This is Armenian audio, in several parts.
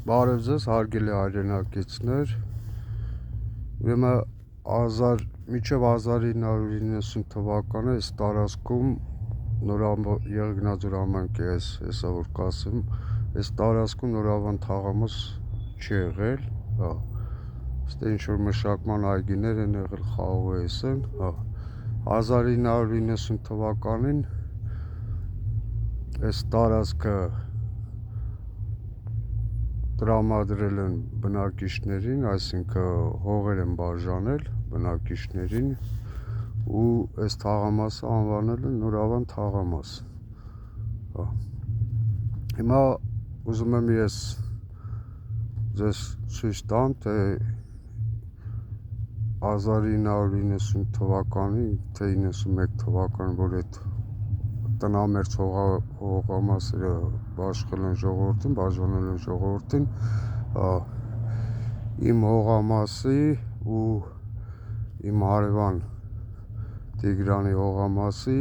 Բարև ձեզ, հարգելի հայրենակիցներ, ուրեմն մինչև 1990 թվականը այս տարածքում Եղեգնաձոր համայնքի հեսա որ կասեմ, այս տարածքում նորավան թաղամաս չի եղել, ստե ինչ-որ մշակման այգիներ են եղել, խաղողես են, 1990 թվականին այս տարածքը տրամադրել են բնակիչներին, այսինքն հողեր են բաժանել բնակիչներին ու այս թաղամասը անվանել են Նորավան թաղամաս։ Հիմա ուզում եմ ես ձեզ ցույց տամ, թե 1990 թվականի, թե 91 թվականի, որ այդ տնամերձ հողամասերը բաշխել են ժողովրդին, բաժանել են ժողովրդին, իմ հողամասի ու իմ հարևան Տիգրանի հողամասի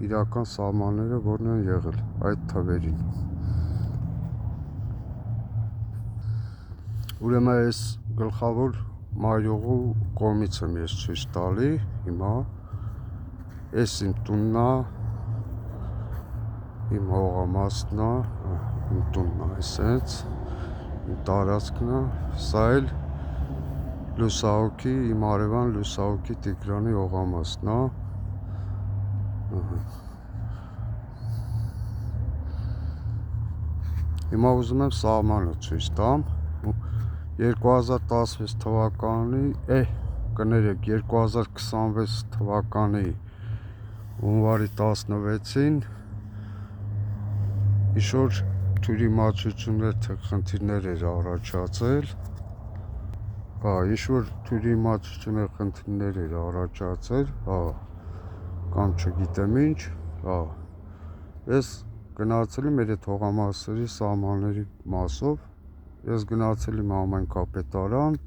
իրական սահմանները որն են եղել այդ թվերին։ Ուրեմն այս գլխավոր մայրուղու կողմից եմ ես ցույց տալի, հիմա այս իմ տունն է, իմ հողամասն է, իմ տունն է, այսպես, իմ տարածքն է, սա էլ լուսահոգի, իմ հարևան լուսահոգի Տիգրանի հողամասն է։ Հիմա ուզում եմ սահմանը ցույց տամ։ 2016 թվականի, կներեք, 2026 թվականի հունվարի 16-ին ինչ-որ թյուրիմացություններ, թե խնդիրներ էր առաջացել, ինչ-որ թյուրիմացություններ, խնդիրներ էր առաջացել, կամ չգիտեմ ինչ, ես գնացել եմ այդ հողամասերի սահմանների մասով, ես գնացել եմ համայնքապետարան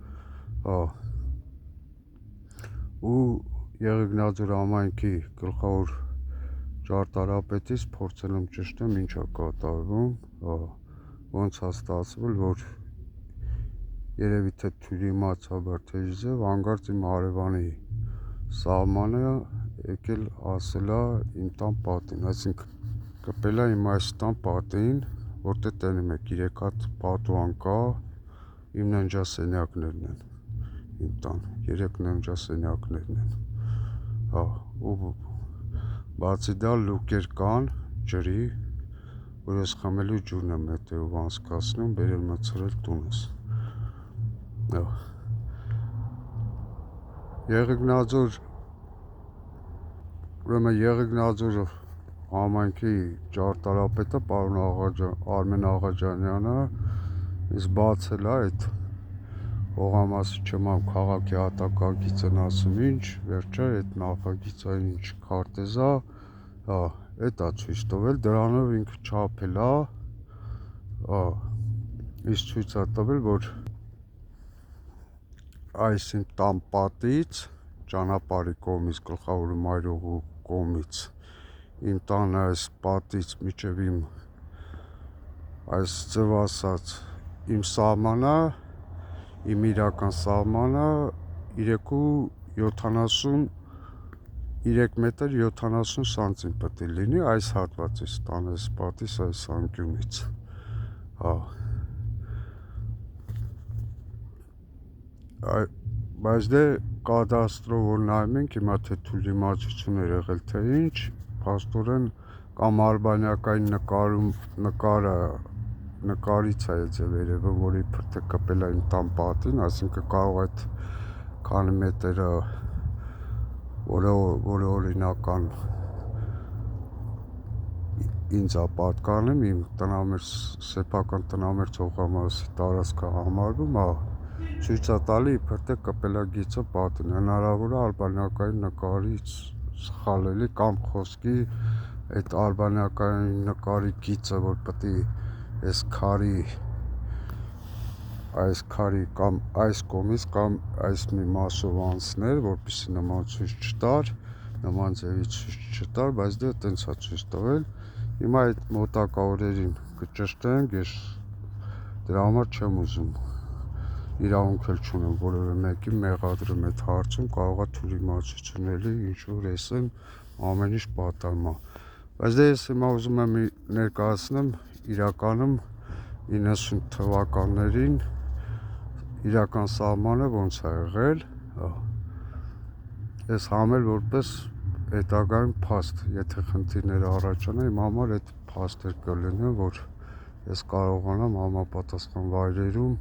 ու Եղեգնաձոր համայնքի գլխավոր ճարտարապետից փորձել եմ ճշտեմ ինչ է կատարվում, ոնց է ստացվել, որ երևի թե թյուրիմացաբար թե իզև հանկարծ իմ հարևանի սահմանը եկել ասել է իմ տան պատին, այսինքն կպել է իմ այս տան պատին, որտեղ տենում եք 3 հատ պատուհան կա, իմ ննջասենյակներն են, իմ տան 3 ննջասենյակներն են, ու բացի դա լուկեր կան ջրի, որ ես խմելու ջուրն եմ հետևով անցկացնում, բերել մցրել տունս։ Եղեգնաձոր համայնքի ճարտարապետը պարոն Արմեն Աղաջանյանը ինձ բացել է այդ հողամասի չեմ քաղաքի հատակագիծն ասում ինչ, վերջը այդ նախագիծը ինչ քարտեզ է, այդ է ցույց տվել, դրանով ինքը չափել է, ինձ ցույց է տվել, որ այս իմ տան պատից, ճանապարհի կողմից, գլխավոր մայրուղու կողմից, իմ տան այս պատից մինչև իմ այս ձև ասած իմ սահմանը, իմ իրական սահմանը 3 մետր 70 սանտիմ պետք է լինի այս հատվածից, տան այս պատից, այս անկյունից, բայց դե կադաստրով որ նայում ենք, հիմա թե թյուրիմացություն էր եղել, թե ինչ, փաստորեն կամ արբանյակային նկարից է եցել երևը, որ իբր թե կպել է իմ տան պատին, այսինքն կարող այդ քանի մետրը, որը օրինական ինձ է պատկանում, իմ սեփական տնամերձ հողամասի տարածքը համարվում, ցույց է տալի իբր թե կպել է գիծը պատին, հնարավոր է արբանյակային նկարից սխալելի կամ խոսքի այդ արբանյակային նկարի գիծը, որ պետք է այս քարի կամ այս կողմից կամ այս մի մասով անցներ, որպեսզի նման ցույց չտար, նման ձևի ցույց չտար, բայց դե տենց է ցույց տվել։ Հիմա այդ մոտակա օրերին կճշտենք, ես Դրա համար չեմ ուզում իրավունք էլ չունեմ որևէ մեկին մեղադրեմ այդ հարցում, կարող է թյուրիմացություն էլի ինչ-որ էսեմ ամեն ինչ պատահմա։ Բայց դե ես հիմա ուզում եմ ներկայացնեմ իրականում 90 թվականներին իրական սահմանը ոնց է եղել, ես համել որպես հետագայում փաստ, եթե խնդիրները առաջանա, իմ համար այդ փաստեր կլինեն, որ ես կարողանամ համապատասխան վայրերում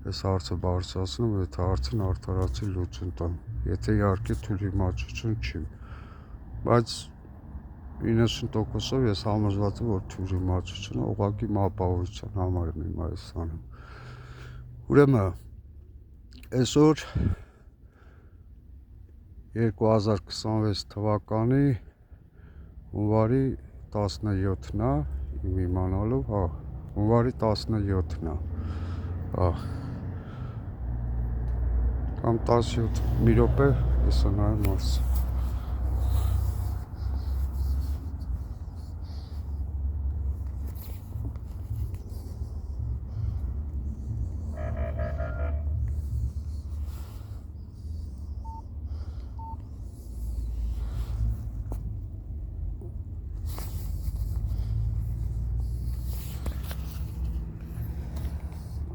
այս հարցը բարձրացնում, այդ հարցին արդարացի լուծում տամ, եթե իհարկե թյուրիմացություն չի, բայց 90%-ով ես համոզված եմ, որ թյուրիմացությունը ուղղակի ապահովության համար եմ հիմա այս անում։ Ուրեմն այսօր 2026 թվականի հունվարի 17-ն է, իմ իմանալով, հունվարի 17-ն է, կամ 17, մի րոպե, հեսա նայեմ ասց։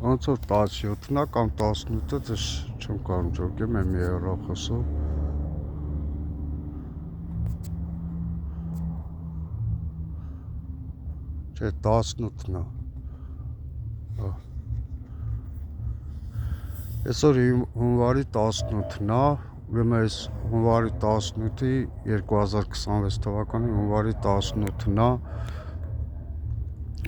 Ոնց որ 17-ն է կամ 18-ը, դες չեմ կարում ջոկեմ եմ հեռախոսով։ Չէ, 18-ն է։ Այսօր հունվարի 18-ն է, ուրեմն այս հունվարի 18-ի 2026 թվականի հունվարի 18-ն է,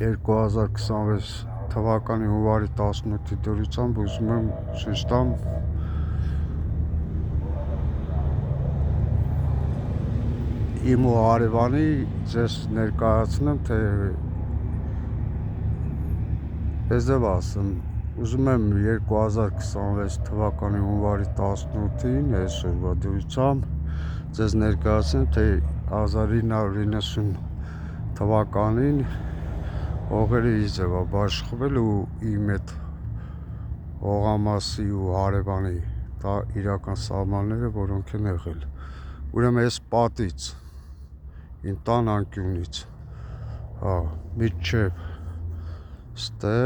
2026 թվականի հունվարի 18-ի դրությամբ ուզում եմ ցույց տամ իմ ու հարևանի ձեզ ներկայացնեմ, թե ես ձեզ ասեմ, ուզում եմ 2026 թվականի հունվարի 18-ին այսօրվա դրությամբ ձեզ ներկայացնեմ, թե 1990 թվականին հողերը ինձ ձև է բաշխվել ու իմ այդ հողամասի ու հարևանի դա իրական սահմանները, որոնք են եղել։ Ուրեմն այս պատից, իմ տան անկյունից, մինչև ստե,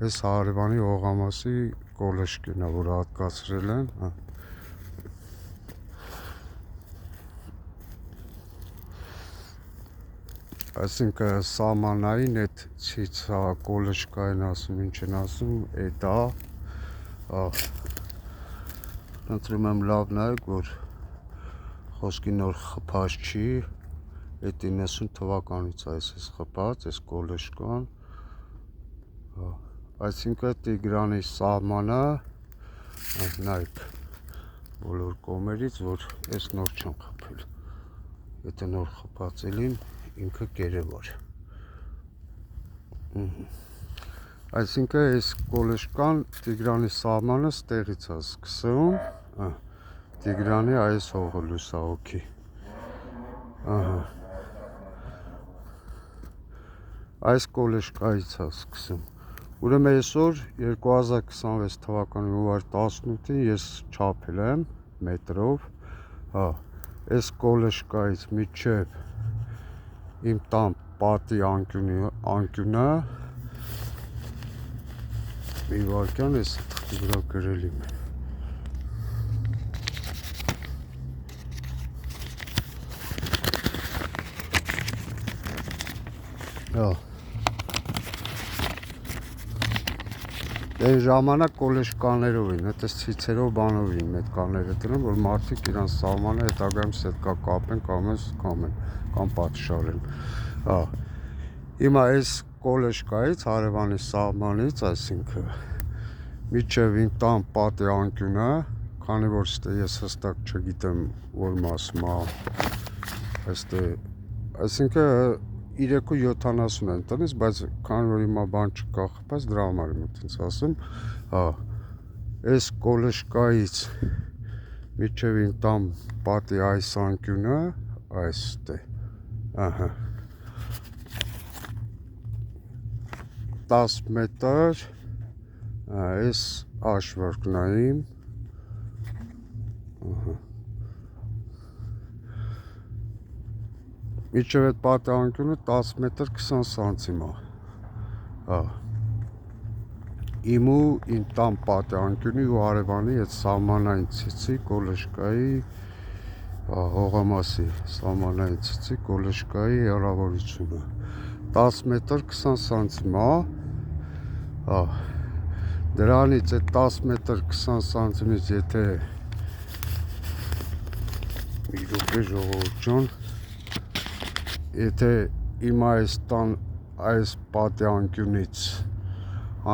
այս հարևանի հողամասի կոլեշկին է, որ հատկացրել են, այսինքն սահմանային այդ ցիցա կոլեշկային ասում, ինչ են ասում, այդ է, ընտրում եմ լավ նայեք, որ խոսքի նոր խփած չի, այդ 90 թվականից այս խփած, այս կոլեշկան, այսինքն Տիգրանի սահմանը, նայեք, բոլոր կողմերից, որ այս նոր չեմ խփել, եթե նոր խփած էլին, ինքը կերևար։ Այսինքն այս կոլեշկան Տիգրանի սահմանը ստեղից է սկսում, Տիգրանի այս հողը լուսահոգի։ Այս կոլեշկայից է սկսում։ Ուրեմն այսօր 2026 թվականի հունվարի 18-ին ես չափել եմ մետրով, այս կոլեշկայից մինչև իմ տան պատի անկյունը մի վարկյան ես թղթի վրա գրել իմ Այն ժամանակ կոլեշկաներով էին, այդպես ցիցերով բանով էին այդ կաները դրում, որ մարդիկ իրանց սահմանը հետագայում սետկա կապեն կամ պատշարեն։ Հիմա այս կոլեշկայից, հարևանի սահմանից, այսինքն մինչև իմ տան պատի անկյունը, քանի որ ստե ես հստակ չգիտեմ, որ մասում է, այսինքն 370 են տնից, բայց քանի որ հիմա բան չկա խփած, դրա համար եմ այդպես ասում, այս կոլեշկայից մինչև իմ տան պատի այս անկյունը, այս ստե, 10 մետր, այս աշվարկն է իմ, միջև այդ պատահանկյունը 10 մետր 20 սանտիմ է, իմ ու իմ տան պատահանկյունի ու արևանի այդ սահմանային ցիցի կոլեշկայի հողամասի սահմանային ցիցի կոլեշկայի հեռավորությունը 10 մետր 20 սանտիմ է, դրանից այդ 10 մետր 20 սանտիմից եթե մի րոպե ժողովուրդ ջան, եթե իմ այս տան այս պատահանկյունից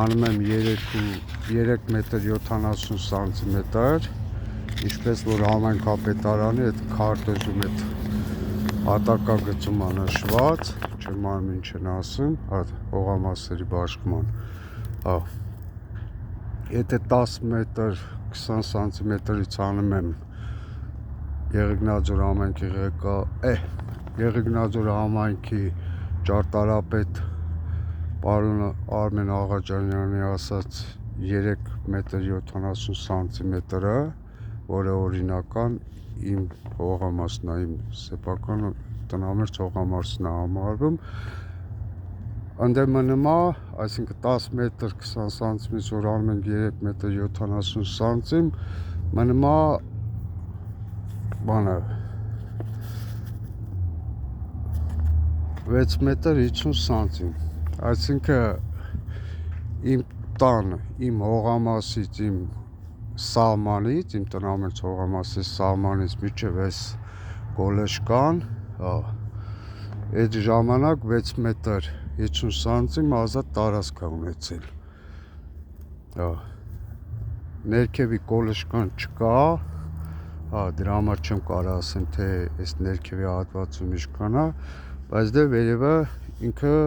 անում եմ 3 մետր 70 սանտիմետր, ինչպես որ համայնքապետարանի այդ քարտեզում այդ հատակագծում է նշված, չեմ անում ինչ են ասում, հողամասերի բաշխման, եթե 10 մետր 20 սանտիմետրից անում եմ Եղեգնաձոր համայնքի ճարտարապետ պարոն Արմեն Աղաջանյանի ասած 3 մետր 70 սանտիմետրը, որը օրինական իմ հողամասն է, իմ սեփական տնամերձ հողամասն է համարվում, ընդ մնում է, այսինքն 10 մետր 20 սանտիմից որ անում ենք 3 մետր 70 սանտիմ, մնում է բանը 6 մետր 50 սանտիմ, այսինքն իմ տան, իմ հողամասից, իմ սահմանից, իմ տնամերձ հողամասի սահմանից միջև այս կոլեշկան, այդ ժամանակ 6 մետր 50 սանտիմ ազատ տարածք է ունեցել, ներքևի կոլեշկան չկա, դրա համար չեմ կարող ասեմ, թե այս ներքևի հատվածում ինչքան է, բայց դե վերևը ինքը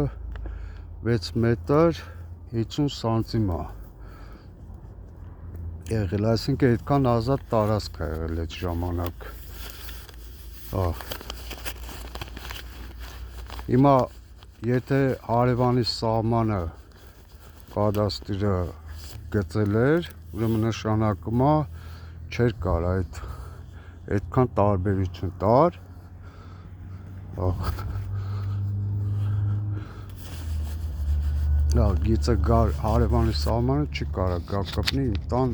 6 մետր 50 սանտիմ է եղել, այսինքն այդքան ազատ տարածք է եղել այդ ժամանակ, հիմա եթե հարևանի սահմանը կադաստրը գծել էր, ուրեմն նշանակում է չէր կարող այդքան տարբերություն տար, գիծը գար հարևանի սահմանը չի կարող գա կպնի իմ տան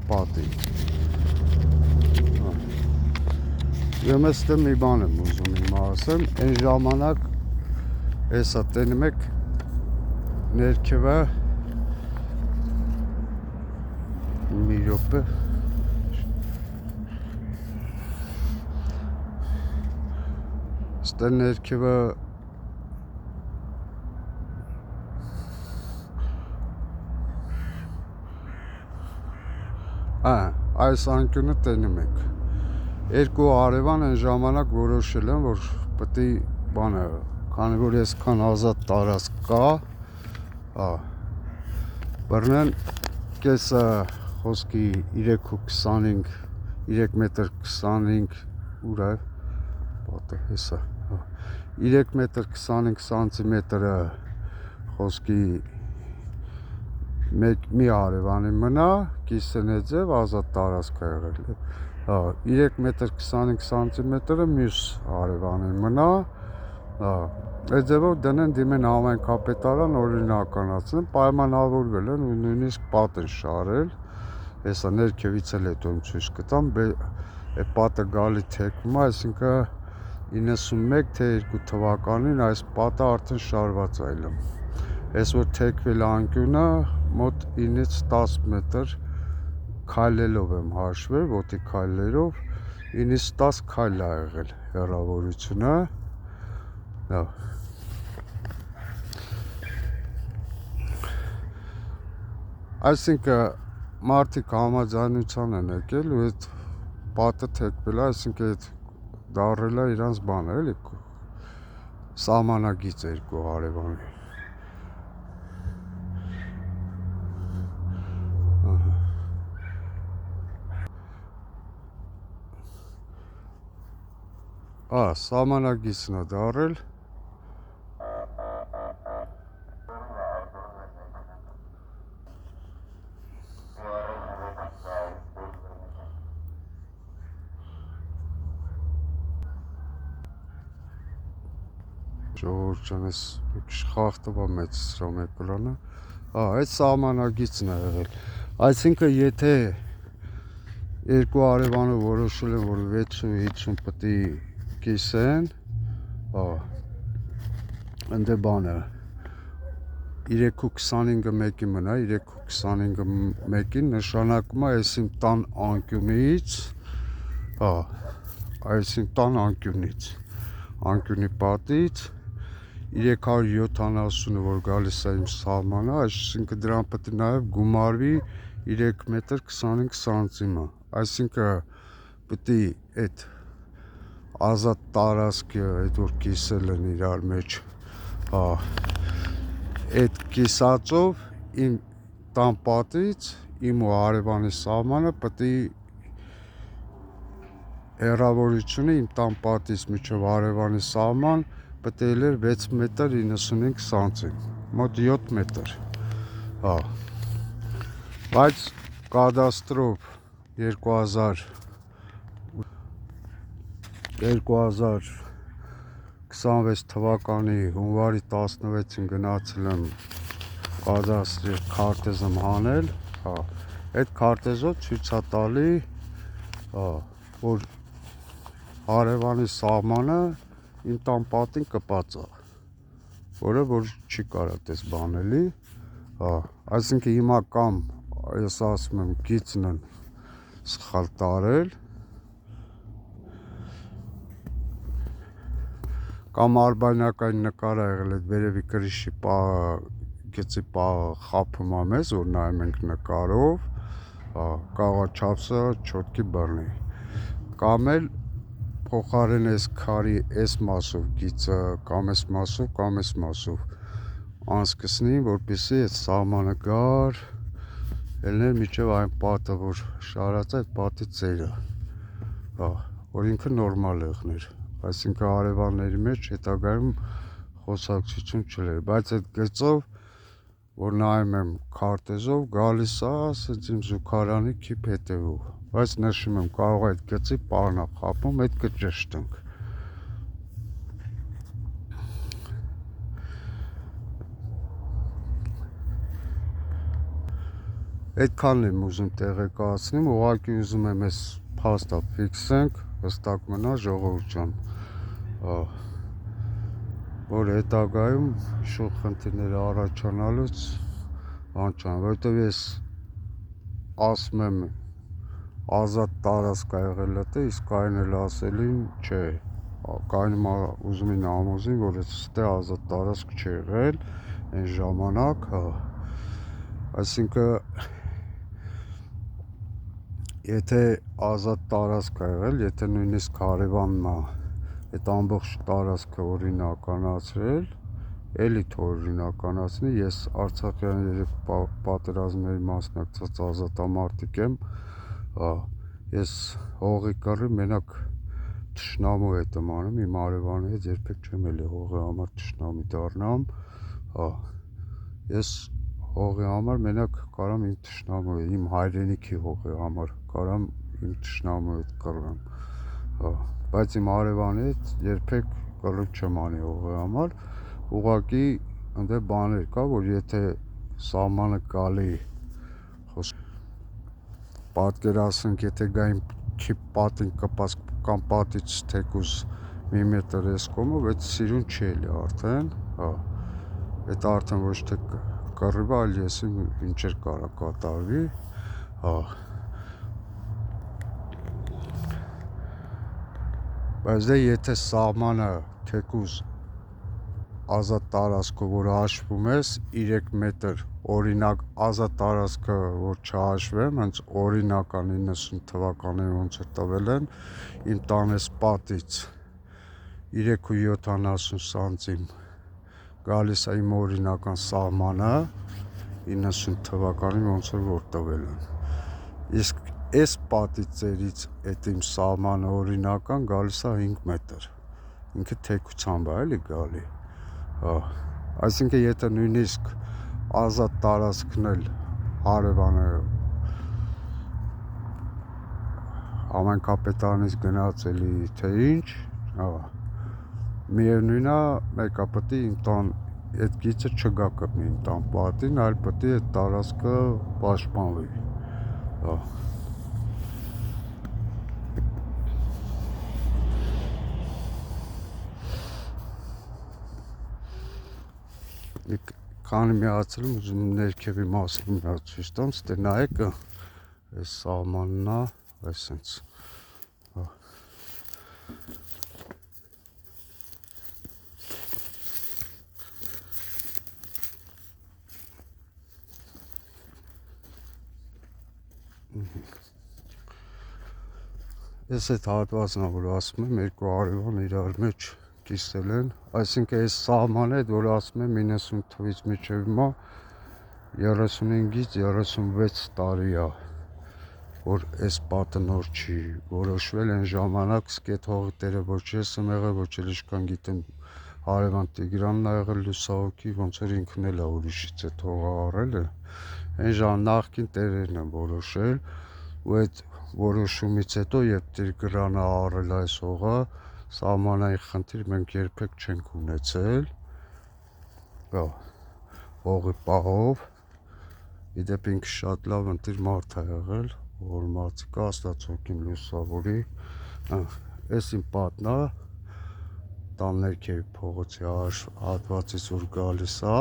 պատին, ուրեմն ստե մի բան եմ ուզում իմ ասեմ, այն ժամանակ հեսա տենում եք ներքևը մի րոպե ստե ներքևը այս անկյունը տենում եք, երկու հարևան այն ժամանակ որոշել են, որ պետք է բանը, քանի որ այսքան ազատ տարածք կա, բռնեն կեսը խոսքի 3 մետր 25 ուր է, պատը հեսա, 3 մետր 25 սանտիմետրը խոսքի մի հարևանի մնա, կիսենեձև ազատ տարածք է եղել, 3 մետր 25 սանտիմետրը մյուս հարևանի մնա, այդ ձևով դնեն դիմեն համայնքապետարան օրինականացնեն, պայմանավորվել են ու նույնիսկ պատ են շարել, հեսա ներքևից էլ հետո եմ ցույց կտամ, այդ պատը գալի թեքվում է, այսինքն 91 թե 2 թվականին այս պատը արդեն շարված է այլմ, այս որ թեքվել անկյունը մոտ 9-ից 10 մետր քայլելով եմ հաշվել, ոտի քայլերով 9-ից 10 քայլ է եղել հեռավորությունը, այսինքն մարդիկ համաձայնության են եկել ու այդ պատը թեքվել է, այսինքն այդ դարել է իրանց բանը, էլի սահմանագիծ երկու հարևանի, սահմանագիծն է դարել, Ժողովուրդ ջան, այս խախտվա մեծ սրամ էկրանը։ Այդ սահմանագիծն է եղել։ Այսինքն եթե երկու արևանը որոշել են, որ 6.50 պետք է կիսեն, ընդ բանը 3.25-ը մեկի մնա, 3.25-ը մեկին նշանակում է այս իմ տան անկյունից, այս իմ տան անկյունի պատից 370-ը որ գալիս է իմ սահմանը, այսինքն դրան պետք է նաև գումարվի 3 մետր 25 սանտիմը, այսինքն պետք է այդ ազատ տարածքը, այդ որ կիսել են իրար մեջ, այդ կիսածով իմ տան պատից իմ ու հարևանի սահմանը պետք է հեռավորությունը իմ տան պատից մինչև հարևանի սահման պետք է լիներ 6 մետր 95 սանտիմ, մոտ 7 մետր, բայց կադաստրով 2026 թվականի հունվարի 16-ին գնացել եմ կադաստրի քարտեզ եմ հանել, այդ քարտեզով ցույց է տալի, որ հարևանի սահմանը իմ տան պատին կպած է, որը որ չի կարա տես բանելի, այսինքն հիմա կամ ես ասում եմ գիծն են սխալ տարել, կամ արբանյակային նկար է եղել, այդ վերևի կրիշի գծի խափում է մեզ, որ նայում ենք նկարով, կարող է չափսը չոտքի բռնի, կամ էլ փոխարեն այս քարի այս մասով գիծը կամ այս մասով անցկացնի, որպեսզի այդ սահմանը գար ելներ մինչև այն պատը, որ շարած է, այդ պատի ծերը, որ ինքը նորմալ եղներ, այսինքն հարևանների մեջ հետագայում խոսակցություն չլեր, բայց այդ գծով, որ նայում եմ քարտեզով, գալիս է ասենց իմ զուգարանի քիփ հետևով, բայց նշում եմ, կարող է այդ գծի պարն է խափում, այդ կճշտենք։ Այդքանն եմ ուզում տեղեկացնեմ, ուղղակի ուզում եմ այս փաստը ֆիքսենք, հստակ մնա ժողովուրդ ջան, որ հետագայում շուտ խնդիրներ առաջանալուց բան չան, որովհետև ես ասում եմ ազատ տարածք է եղել դա, իսկ այն էլ ասելին չէ, կայնում ուզում են համոզին, որ ստե ազատ տարածք չի եղել այն ժամանակ, այսինքն եթե ազատ տարածք է եղել, եթե նույնիսկ հարևանն է այդ ամբողջ տարածքը օրինականացրել, էլի օրինականացնի, ես Արցախյան պատերազմների մասնակցած ազատամարտիկ եմ, ես հողի կռի մենակ թշնամու հետ եմ անում, իմ հարևանի հետ երբեք չեմ էլի հողի համար թշնամի դառնամ, ես հողի համար մենակ կարամ իմ թշնամու հետ, իմ հայրենիքի հողի համար կարամ իմ թշնամու հետ կռեմ, բայց իմ հարևանի հետ երբեք կռիվ չեմ անի հողի համար, ուղղակի ընդ բաներ կա, որ եթե սահմանը գալի, պատկերացնենք, եթե գա իմ պատին կպած կամ պատից թեկուզ մի մետր ես կոմով, այդ սիրուն չի էլի արդեն, այդ արդեն ոչ թե կռիվ է, այլ եսի ինչեր կարա կատարվի, բայց դե եթե սահմանը թեկուզ ազատ տարածքը, որ հաշվում ես 3 մետր, օրինակ ազատ տարածքը, որ չհաշվեմ, հենց օրինական 90 թվականին ոնց է տվել են, իմ տանես պատից 3.70 սանտիմ գալիս է իմ օրինական սահմանը 90 թվականին ոնց որ տվել են, իսկ այս պատի ծերից այդ իմ սահմանը օրինական գալիս է 5 մետր, ինքը թեկությամբ է էլի գալի, այսինքն եթե նույնիսկ ազատ տարածքն էլ հարևանը համայնքապետարանից գնացելի թե ինչ, միևնույն է, մեկը պետք է իմ տան այդ գիծը չգա կմի իմ տան պատին, այլ պետք է այդ տարածքը պաշտպանվի։ Քանի միացել եմ, ուզում եմ ներքևի մասը միացույց տամ, ստե նայեք, այս սահմանն է, այսենց։ Ես այդ հատվածն է, որ ասում եմ, երկու արևան իրար մեջ կիսել են, այսինքն այս սահմանը այդ որ ասում եմ 90 թվից մինչև հիմա 35-ից 36 տարի է, որ այս պատը նոր չի որոշվել, այն ժամանակ սկետ հողի տերը ոչ ես եմ եղել, ոչ էլ իշքան գիտեմ Հարևան Տիգրանն ա եղել լուսահոգի, ոնց որ ինքն էլ է ուրիշից այդ հողը առել է, այն նախկին տերերն են որոշել, ու այդ որոշումից հետո երբ Տիգրանը առել այս հողը, սահմանային խնդիր մենք երբեք չենք ունեցել, հողի պահով, իդեպ ինքը շատ լավ ընտիր մարդ է եղել, որ մարդիկը աստվածօգին լուսավորի, այս իմ պատն է, տան ներքևի փողոցի հատվածից որ գալիս է,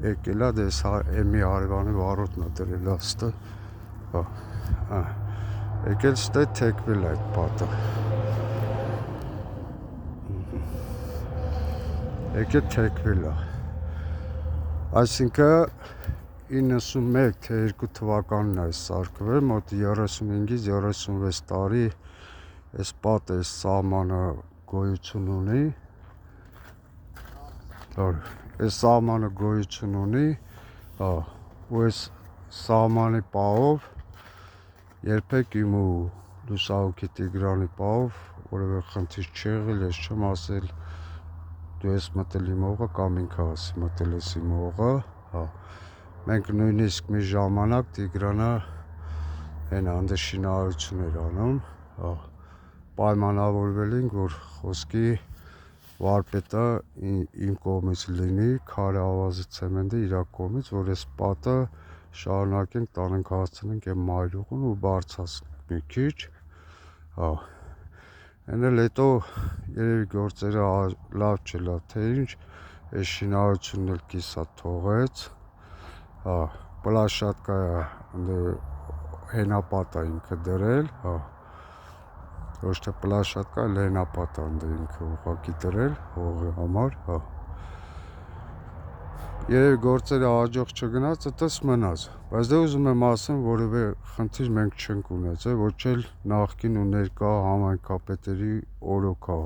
եկել է, դες էմի արևանի վարոտն է դրել աստը, եկել ստե թեքվել այդ պատը, եկել թեքվել է, այսինքն 91 թե 2 թվականն այս սարքվել, մոտ 35-ից 36 տարի այս պատը, այս սահմանը գոյություն ունի, այս սահմանը գոյություն ունի, ու այս սահմանի պահով երբեք իմ ու լուսահոգի Տիգրանի պահով որևէ խնդիր չի եղել, ես չեմ ասել դու ես մտել իմ հողը կամ ինքը ասի մտել ես իմ հողը, մենք նույնիսկ մի ժամանակ Տիգրանը հենա հանդես շինարարություն էր անում, պայմանավորվել ենք, որ խոսքի վարպետը իմ կողմից լինի, քարե ավազի ցեմենտը իր կողմից, որ այս պատը շարունակենք, տանենք հասցնենք այն մայրուղուն ու բարձրացնենք մի քիչ, այն էլ հետո երևի գործերը լավ չլավ թե ինչ, այս շինարարությունն էլ կիսա թողեց, պլաշատկա հենապատ է ինքը դրել, ոչ թե պլաշատկա, այլ հենապատ է ինքը ուղղակի դրել հողի համար, երևի գործերը հաջող չգնաց, այդպես մնաց, բայց դե ուզում եմ ասեմ, որևէ խնդիր մենք չենք ունեցել, ոչ էլ նախկին ու ներկա համայնքապետերի օրոքա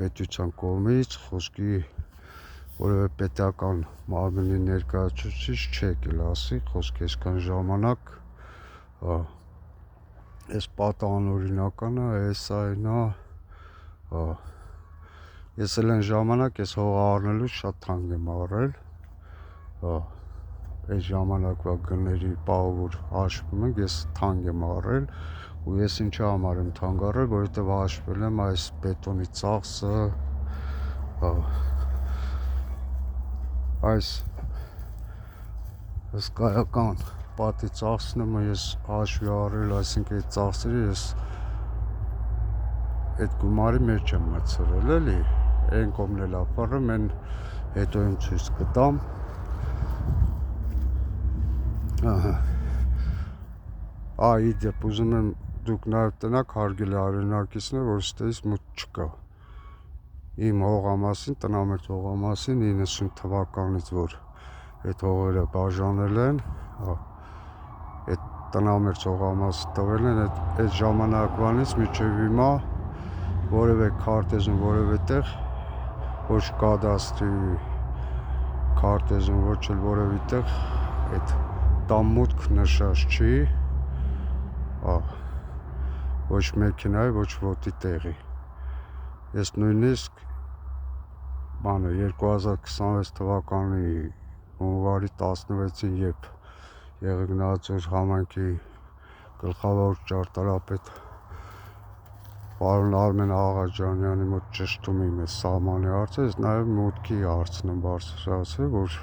պետության կողմից, խոսքի որևէ պետական մարմնի ներկայացուցիչ չի եկել ասի, խոսքի այսքան ժամանակ, այս պատը անօրինական է, այն է, ես էլ այն ժամանակ ես հողը առնելու շատ թանկ եմ առել, այդ ժամանակվա գների պահով որ հաշվում ենք, ես թանկ եմ առել, ու ես ինչի համար եմ թանկ առել, որովհետև հաշվել եմ այս բետոնի ծախսը, այս հսկայական պատի ծախսն եմ ես հաշվի առել, այսինքն այդ ծախսերը ես այդ գումարի մեջ եմ մտցրել, էլի, այն կողմն էլ ապարում, այն հետո եմ ցույց կտամ, իդեպ ուզում եմ դուք նաև տնակ հարգելի արենակիցներ, որ ստեից մութ չկա, իմ հողամասին, տնամերձ հողամասին 90 թվականից, որ այդ հողերը բաժանել են, այդ տնամերձ հողամասը տվել են, այդ ժամանակվանից մինչև հիմա որևէ քարտեզում, որևէ տեղ, ոչ կադաստրի քարտեզում, ոչ էլ որևէ տեղ այդ տան մուտք նշած չի, ոչ մեքենայի, ոչ ոտի տեղի, ես նույնիսկ 2026 թվականի հունվարի 16-ին, երբ Եղեգնաձոր համայնքի գլխավոր ճարտարապետ Պարոն Արմեն Աղաջանյանի մոտ ճշտում եմ այս սահմանի հարցը, ես նաև մուտքի հարցն եմ բարձրացրել, որ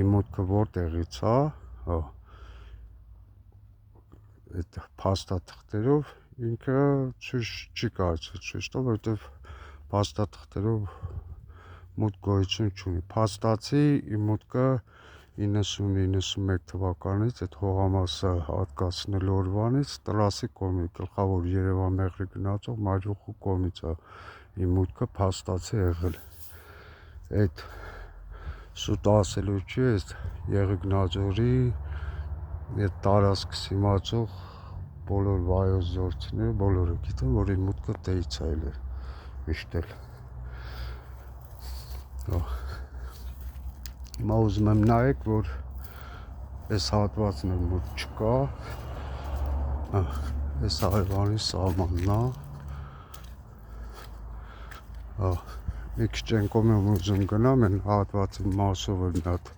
իմ մուտքը որտեղից է, այդ փաստաթղթերով ինքը ցույց չի կարծել ցույց տալ, որովհետև փաստաթղթերով մուտք գոյություն չունի։ Փաստացի իմ մուտքը 90-91 թվականից այդ հողամասը հատկացնելու օրվանից տրասի կողմի գլխավոր Երևան մեղրի գնացող Մայրուխու կողմից է իմ մուտքը փաստացի եղել։ Այդ սուտ ասելու չի, այդ Եղեգնաձորի այդ տարածքը սիմացող բոլոր վայոց զորցիները բոլորը գիտեն, որ իմ մուտքը տեից է ելել միշտ էլ։ Հիմա ուզում եմ նայեք, որ այս հատվածն էլ մոտ չկա, այս Արևանի սահմանն է, մի քիչ են կողմում ուզում գնամ, են հատվածի մասով էլ մի հատ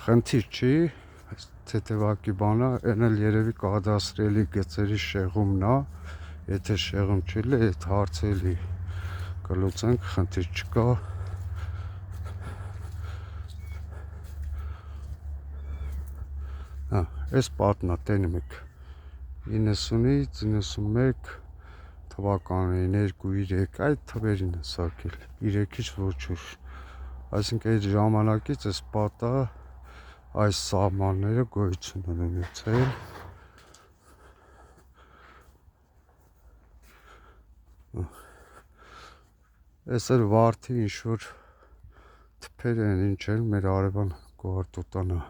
խնդիր չի, թեթևակի բանը, են էլ երևի կադաստրելի գծերի շեղումն է, եթե շեղում չի, այդ հարցերի կլուծենք, խնդիր չկա։ Այս պատն է, տենում եք 90-ից 91 թվականներին 2-3 այդ թվերին է սարքել, 3-ից ոչ ուշ, այսինքն այդ ժամանակից այս պատը այս սահմանները գոյություն են ունեցել։ Այս էլ վարդի ինչ-որ թփեր են, ինչ են մեր արևան գոհարտոտանը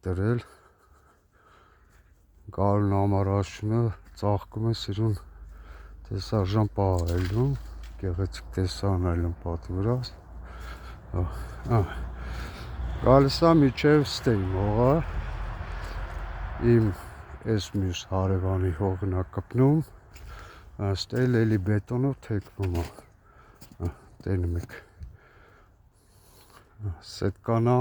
դրել, գարուն ամառաշունը ծաղկում է սիրուն տեսարժան պահելում, գեղեցիկ տեսարան այլն պատի վրա, գալիս է միջև ստեյմ հողը, իմ այս մյուս հարևանի հողն է կպնում, ստեյլ էլի բետոնով թեքվում է, տենում եք, սետկանա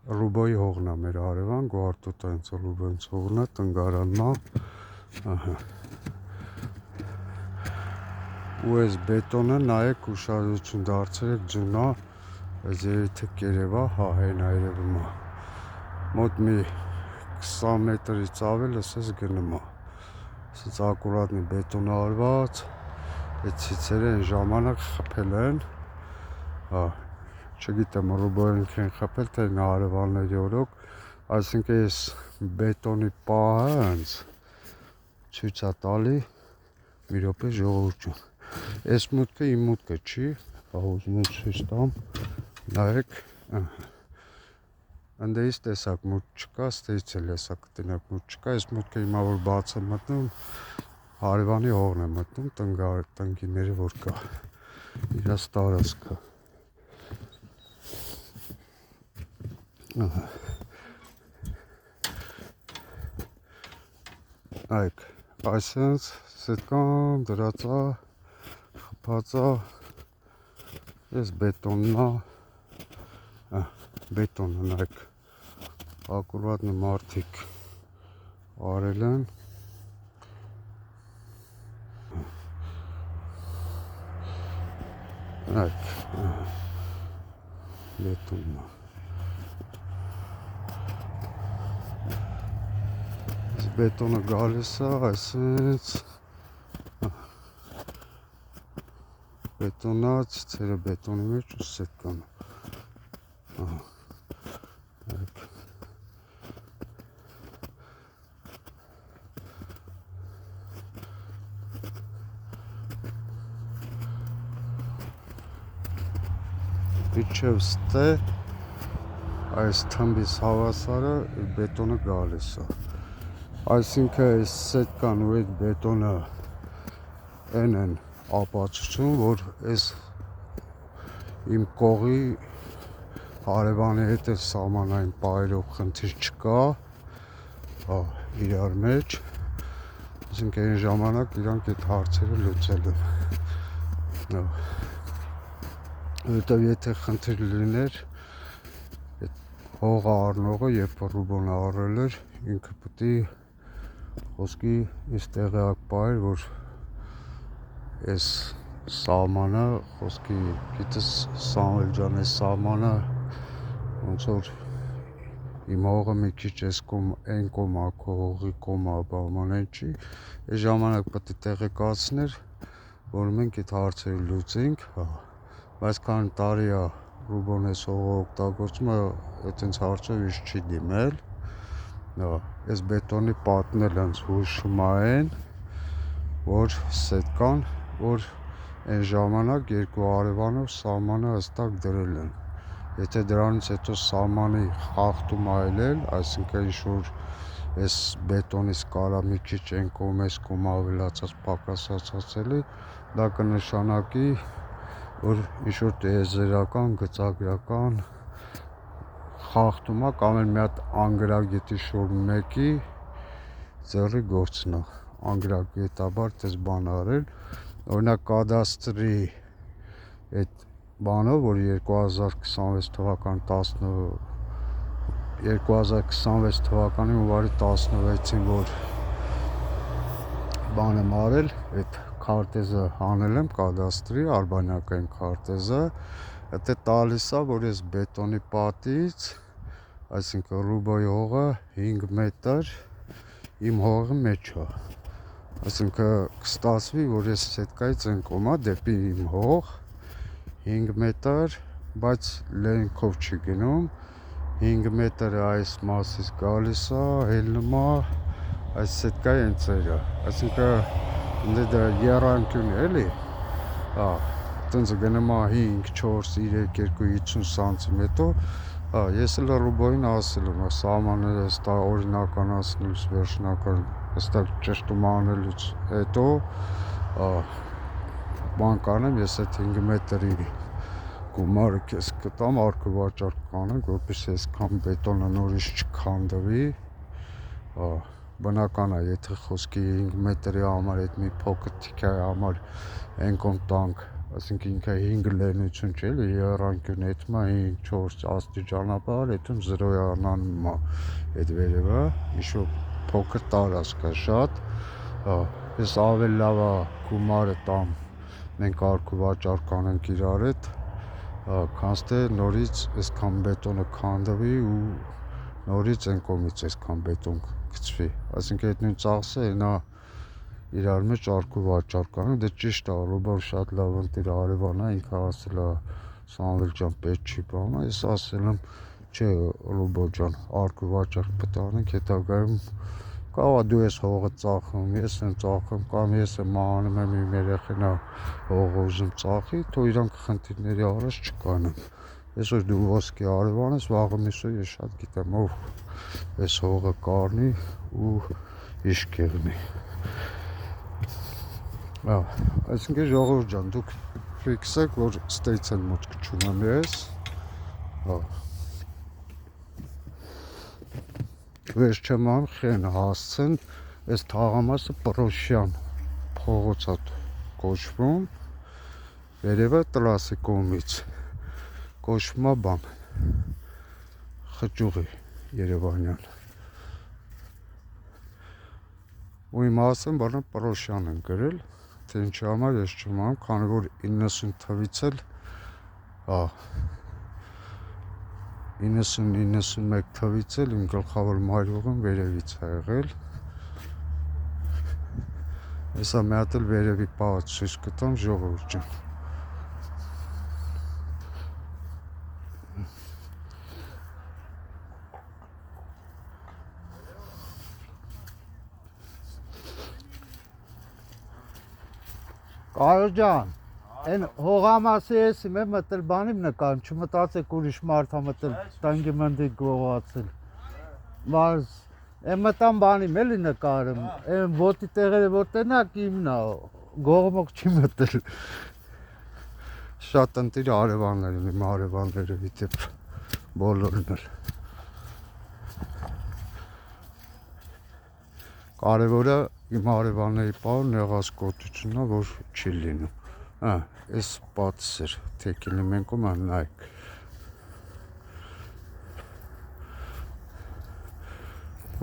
Ռուբոյի հողն է մեր արևան, գոհարտոտայից Ռուբոյից հողն է, տնգարանն է, ու այս բետոնը նայեք ուշադրություն դարձրեք ձունա, այս երիթը կերևա, հեն այրևում է, մոտ մի 20 մետրից ավել ասես գնում է, ասես ակուրատնի բետոն արված, այդ ցիցերը այն ժամանակ խփել են, չգիտեմ Ռուբոյինք են խփել, թե հարևանների օրոք, այսինքն այս բետոնի պահը հենց ցույց է տալի, մի րոպե ժողովուրդ, այս մուտքը իմ մուտքը չի, ուզում եմ ցույց տամ, նայեք, ընդեից տեսակ մուտք չկա, ստեից էլ հեսա կտնակ մուտք չկա, այս մուտքը հիմա որ բաց եմ մտնում, հարևանի հողն եմ մտնում, տնկիները որ կա, իրաց տարածքը։ Այք, այսենց սետկան դրածա, խպացա, ես բետոնն է, բետոնը նայք, ակուրատնի մարդիկ արել են, այք, բետոնն է, բետոնը գալիս է, այսենց, բետոնա, ցիցերը բետոնի մեջ ու սետկանը, իջև ստե, այս թմբիս հավասարը բետոնը գալիս է, այսինքն այս սետկան ու այդ բետոնը են ապացուցում, որ այս իմ կողի հարևանի հետ է սահմանային պահերով խնդիր չկա, իրար մեջ, այսինքն այն ժամանակ իրանք այդ հարցերը լուծել են, որովհետև եթե խնդիր լիներ, հողը առնողը, երբ Ռուբոն առել էր, ինքը պետք է Խոսքի ինձ տեղյակ բայր, որ այս սահմանը, խոսքի գիտես Սամվել ջան, այս սահմանը ոնց որ իմ հողը մի քիչ այս այն կոմա, քո հողի կոմա, բաման այն չի, այս ժամանակ պետք է տեղեկացներ, որ մենք այդ հարցերը լուծենք, բայց քան տարի է Ռուբոն այս հողը օգտագործում է, այդպես հարցով ինչ չի դիմել, այս բետոնի պատն էլ հենց հուշում այն, որ սետկան, որ այն ժամանակ երկու արևանով սահմանը հստակ դրել են, եթե դրանից հետո սահմանի խախտում այլել, այսինքն ինչ-որ այս բետոնից կարա մի քիչ այն կողմ, այս կողմ ավելացած, պակասացածելի, դա կնշանակի, որ ինչ-որ տիեզերական, գծագրական խախտում է կամ էլ մի հատ անգրագետի շուրջ մեկի ձեռի գործն է, անգրագետաբար տես բան արել, օրինակ կադաստրի այդ բանով, որ 2026 թվականի հունվարի 16-ին որ բան եմ արել, այդ քարտեզը հանել եմ կադաստրի, արբանյակային քարտեզը, դա տալիս է, որ այս բետոնի պատից, այսինքն Ռուբոյի հողը 5 մետր իմ հողի մեջ է, այսինքն կստացվի, որ այս սետկայից են կոմա դեպի իմ հող 5 մետր, բայց լենքով չի գնում, 5 մետրը այս մասից գալիս է, հելնում է, այս սետկայի են ծերը, այսինքն դա եռանկյուն է, էլի, տենց գնում է 5, 4, 3, 2, 50 սանտիմետր, ես էլ Ռուբոյին ասել եմ, սահմանները հստակ օրինականացնելուց վերջնական հստակ ճշտում անելուց հետո բան կանեմ, ես այդ 5 մետրի գումարը քեզ կտամ, արգելվաճառք կանենք, որպեսզի այսքան բետոնը նորից չքանդվի, բնական է, եթե խոսքի 5 մետրի համար, այդ մի փոքր թիքայի համար այն կոմ տանք, այսինքն ինքը 5 լենություն չէ, եռանկյուն հետմա 5-4 աստիճանաբար, այդում զրոյանանում է այդ վերևը, ինչ-որ փոքր տարածք է շատ, ես ավելի լավ է գումարը տամ, մենք արգելվաճառք կանենք իրար հետ, քանց թե նորից այսքան բետոնը քանդվի ու նորից այն կողմից այսքան բետոն գցվի, այսինքն այդ նույն ծախսը նա իրար մեջ արգելվաճառք կանենք, դա ճիշտ է, Ռուբոն շատ լավ ընտիր արևան է, ինքը ասել է Սամվել ջան պետք չի բան, ես ասել եմ չէ Ռուբո ջան, արգելվաճառք պետք է անենք, հետագայում կարող է դու ես հողը ծախում, ես եմ ծախում, կամ ես եմ անում եմ իմ երեխեն հողը ուզում ծախի, թող իրանք խնդիրների առաջ չկանեն, այսօր դու ոսկե արևան ես, վաղը մյուսը ես շատ գիտեմ, ով այս հողը կառնի ու իշք եղնի, այսինքն ժողովուրդ ջան, դուք ֆիքսեք, որ ստեյցեն մոտք չունեմ ես, վերջ չեմ անում, խեն հասցեն, այս թաղամասը Պրոշյան փողոց է կոչվում, վերևը տրասի կողմից, կոչվում է բան, խճուղի Երևանյան, ու իմ ասեմ, բանը Պրոշյան են գրել, թե ինչի համար ես չեմ անում, քանի որ 90 թվից էլ 90-91 թվից էլ իմ գլխավոր մայրուղին վերևից է եղել, հեսա մի հատ էլ վերևի պահած ցույց կտամ ժողովուրդ ջան, Կարո ջան, այն հողամասի էսի մե մտել բանիմ նկարում, չմտածեք ուրիշ մարդ է մտել տանգի մնդի գողացել, բայց այն մտան բանիմ էլի նկարում, այն ոտի տեղերը որտենակ իմն է, գողմոք չի մտել, շատ ընտիր արևաններ են, իմ արևանները վիտեպ բոլորն էլ, կարևորը իմ արևանների պարը նեղասկոտությունն է, որ չի լինում, այս պատս էր, թեկինի մենքում նայք,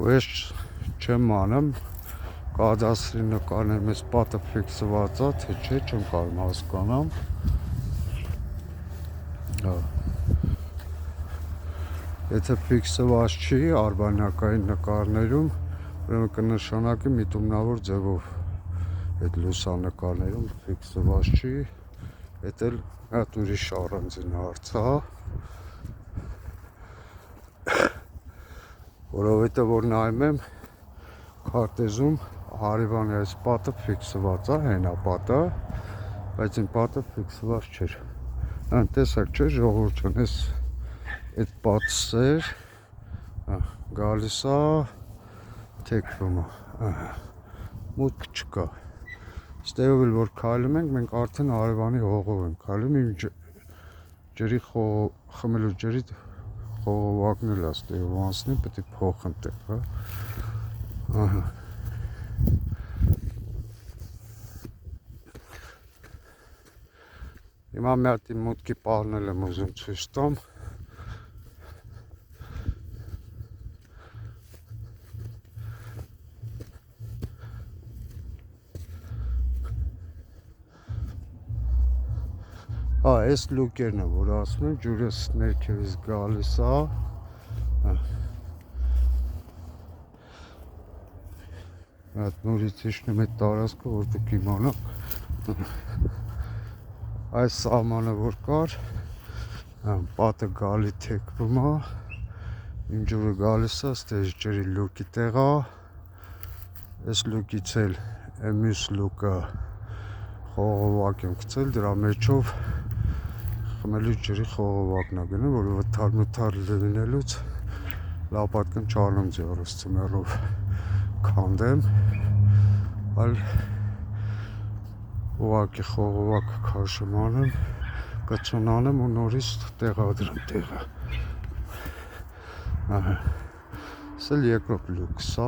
ու ես չեմ անում, կադաստրի նկարներում այս պատը ֆիքսված է, թե չէ, չեմ կարող հասկանամ։ Եթե ֆիքսված չի արբանյակային նկարներում, ուրեմն կնշանակի միտումնավոր ձևով այդ լուսանկարներում ֆիքսված չի, դա էլ հատ ուրիշ առանձին հարց է, որովհետև որ նայում եմ քարտեզում հարևանի այս պատը ֆիքսված է, հենա պատը, բայց այն պատը ֆիքսված չէր։ Տեսակ չէ, ժողովուրդ ջան, այդ պատսեր գալիս է թեքվում է, մուտք չկա։ Ստեղով էլ որ քայլում ենք, մենք արդեն հարևանի հողով ենք քայլում, իմ ջրի խմելու ջրի խողովակն էլ է ստեղով անցնի, պետք է փոխեն տեղ, հա։ Հիմա մի հատ իմ մուտքի պահն էլ եմ ուզում ցույց տամ։ Այս լուկերն է, որ ասում եմ, ջուրս ներքևից գալիս է։ Այդ նորից իջնում է տարածքը, որ դուք իմանաք։ Այս սահմանը որ կար, պատը գալի թեքվում է, իմ ջուրը գալիս է, ստեղ ջրի լուկի տեղ է, այս լուկից էլ մյուս լուկը խողովակ եմ գցել, դրա մեջով խմելու ջրի խողովակն է գնում, որ վթար լինելուց լապատկն չարնում ձեռս ծմերով քանդեմ, այլ ուղակի խողովակ քաշում անեմ, կծուն անեմ ու նորից տեղադրեմ տեղը։ Սա երկրորդ լուկս է։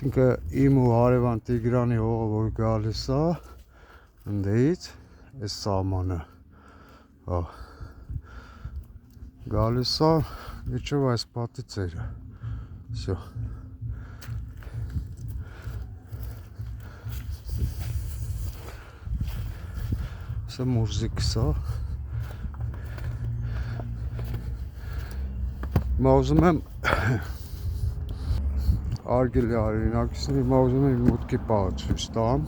Այսինքն իմ ու հարևան Տիգրանի հողը որ գալիս է ընդից, այս սահմանը գալիս է միջով այս պատի ծերը, всё։ Սա մուրզիկս է։ Հիմա ուզում եմ արգելի արինակիսն հիմա ուզում եմ մուտքի պահը ցույց տամ։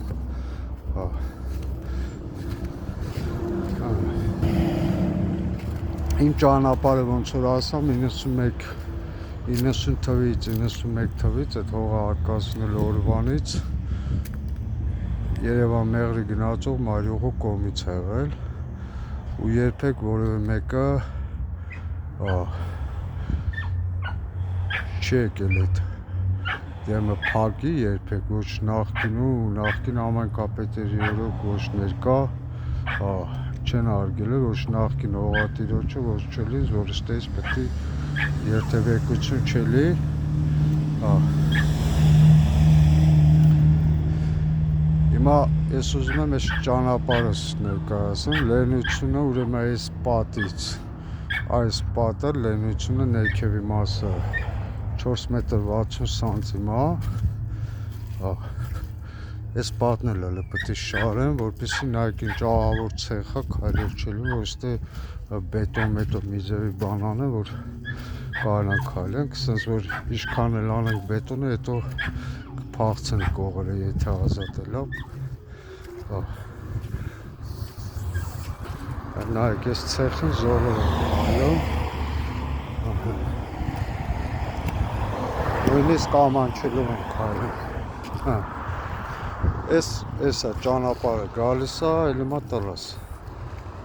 Իմ ճանապարհը ոնց որ ասամ 90 թվից 91 թվից այդ հողը արկածնելու օրվանից Երևան Մեղրի գնացող Մարիուղու կողմից եղել ու երբեք որևէ մեկը չի եկել այդ դեմը փակի երբեք ոչ նախկին համայնքապետերի օրոք ոչ ներկա չեն արգել ոչ նախկին հողատիրոջը ոչ չելիս որ ստեյց պետք է երթևեկություն չելի հիմա ես ուզում եմ այս ճանապարհս ներկայացնեմ լենությունը ուրեմն այս պատից այս պատը լենությունը ներքևի մասը 4 մետր 60 սանտիմ է, այս պատն էլ պետք է շարեմ, որպեսզի նայեք ինչ ահավոր ցեխ է քայլերչելու, որ ստե բետոն մի ձևի բան անեն, որ կարողանանք քայլենք, ասես որ ինչքան էլ անենք բետոնը, հետո կփախցեն կողերը, եթե ազատ է լավ։ Նայեք, այս ցեխին զորով եմ քայլում։ Նույնիսկ կամանչելով եմ քայլում։ Էս է ճանապարհը գալիս է, այլ հիմա տրաս։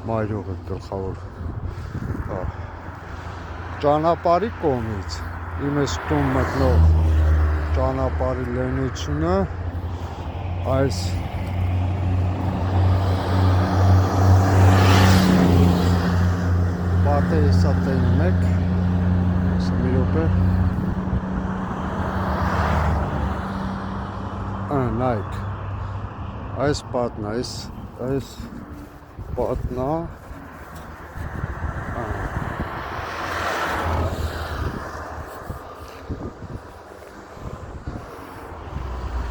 Մայրուղը գլխավոր։ Ճանապարհի կողմից իմ այս տուն մտնող ճանապարհի լենությունը այս պատը հեսա տենում եք, մի րոպե նայք, այս պատն է, այս պատն է,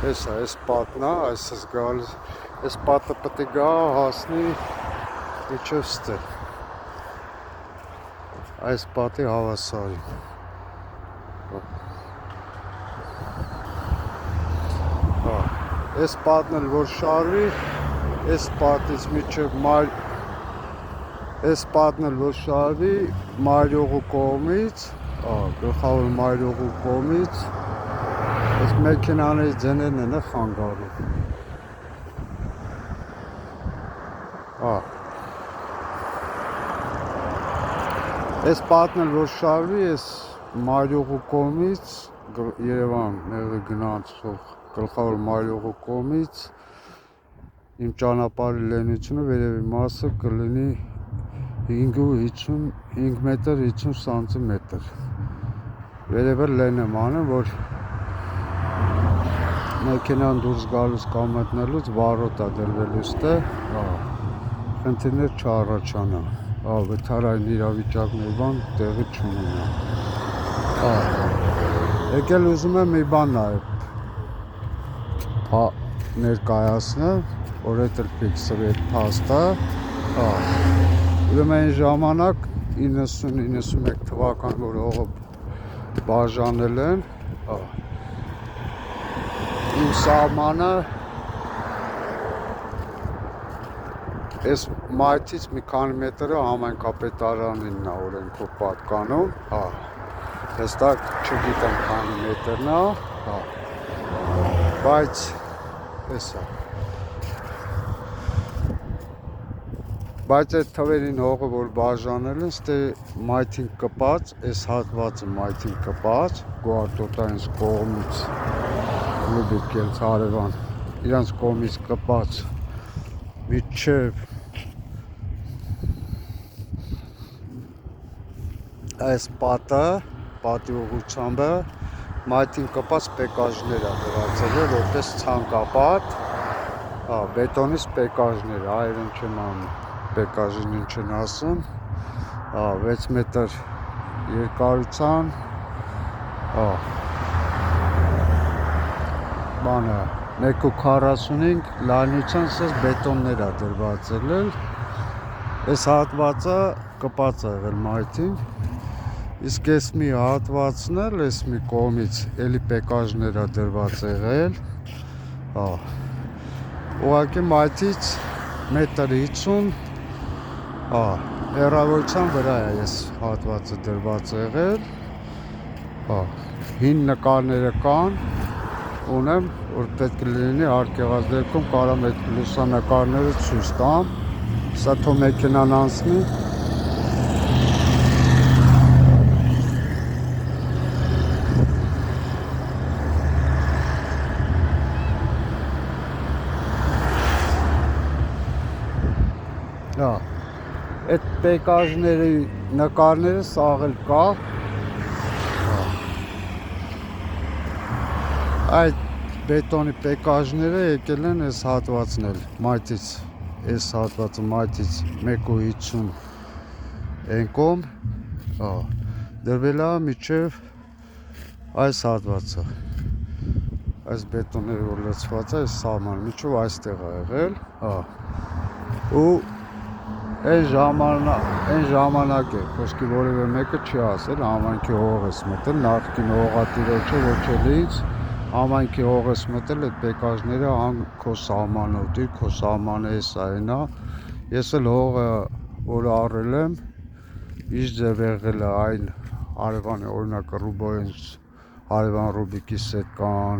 այս պատն է, այս պատը պետք է գա հասնի իջև ստե, այս պատի հավասարին, այս պատն էլ որ շարվի, այս պատից միջև այս պատն էլ որ շարվի մայրուղու կողմից, գլխավոր մայրուղու կողմից, այս մեքենաների ձեներն են խանգարում, այս պատն էլ որ շարվի, այս մայրուղու կողմից, Երևան մեղրի գնացող գլխավոր մայրուղու կողմից իմ ճանապարհի լենությունը վերևի մասը կլինի 5 մետր 50 սանտիմետր վերևը լեն եմ անում, որ մեքենան դուրս գալուց կամ մտնելուց վարոտ է դրվելուց խնդիրներ չառաջանա, վթարային իրավիճակների բան տեղի չունենա, եկել ուզում եմ մի բան նաև ներկայացնել, որ այդ էլ պիքսելի այդ փաստը, ուրեմն այն ժամանակ 90-91 թվական, որ հողը բաժանել են, իմ սահմանը այս մայթից մի քանի մետրը համայնքապետարանին է օրենքով պատկանում, հստակ չգիտեմ քանի մետրն է, բայց էսա, բայց այդ թվերին հողը որ բաժանել են, ստե մայթին կպած, այս հատվածը մայթին կպած, գոարտոտայինց կողմից, լուբիկ ենց հարևան, իրանց կողմից կպած, միջև այս պատի ուղղությամբ մայթին կպած պեկաժներ է դրացել, որպես ցանկապատ, բետոնի պեկաժներ, այրեն չեմ անում, պեկաժին ինչ են ասում, 6 մետր երկարության, բանը 1.45 լայնության սես բետոններ է դրվածել, այս հատվածը կպած է եղել մայթին, իսկ այս մի հատվածն էլ, այս մի կողմից էլի պեկաժներ է դրված եղել, ուղղակի մայթից 1.50 հեռավորության վրա է այս հատվածը դրված եղել, հին նկարները կան, ունեմ, որ պետք է լինի հարկ եղած դեպքում կարամ այդ լուսանկարները ցույց տամ, սա թո մեքենան անցնի, այդ պեկաժների նկարները սաղել կա, այդ բետոնի պեկաժները եկել են այս հատվածն էլ, մայթից, այս հատվածը մայթից 1.50 ենկոմ, դրվել է միջև այս հատվածը, այս բետոնները որ լցված է, այս սահմանը միջև այստեղ է եղել, ու այն ժամանակ է, խոսքի որևէ մեկը չի ասել, համայնքի հող ես մտել, նախկին հողատիրոջը ոչ էլ ինձ, համայնքի հող ես մտել, այդ պեկաժները համ քո սահմանով դիր, քո սահմանը էս այն է, ես էլ հողը որ առել եմ, իշ ձև եղել է այն հարևան օրինակ Ռուբոյենց, հարևան Ռուբիկի Սետկան,